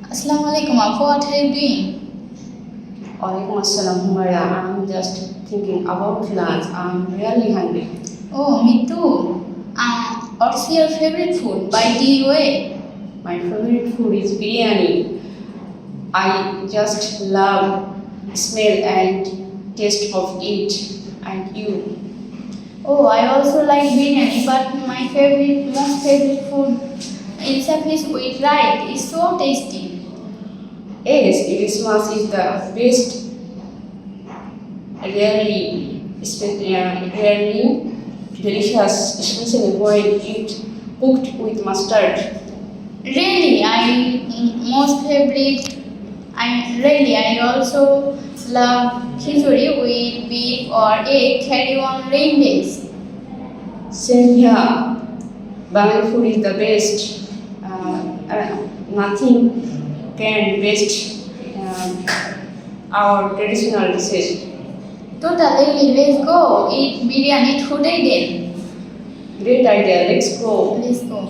Assalamu alaikum, Apu. What are you doing? Alaikum assalam, Humaira. I'm just thinking about lunch. I'm really hungry. Oh, me too. What's your favorite food? By the way. My favorite food is biryani. I just love smell and taste of it. And you? Oh, I also like biryani, but my most favorite food is a fish with rice. It's so tasty. Yes, Christmas is the best. Really delicious, especially when it cooked with mustard. Really, I also love khichdi with beef or egg carry on rain days. Same here. Bengali food is the best. Nothing can best our traditional dishes. Totally, let's go eat biryani today then. Great idea. Let's go. Let's go.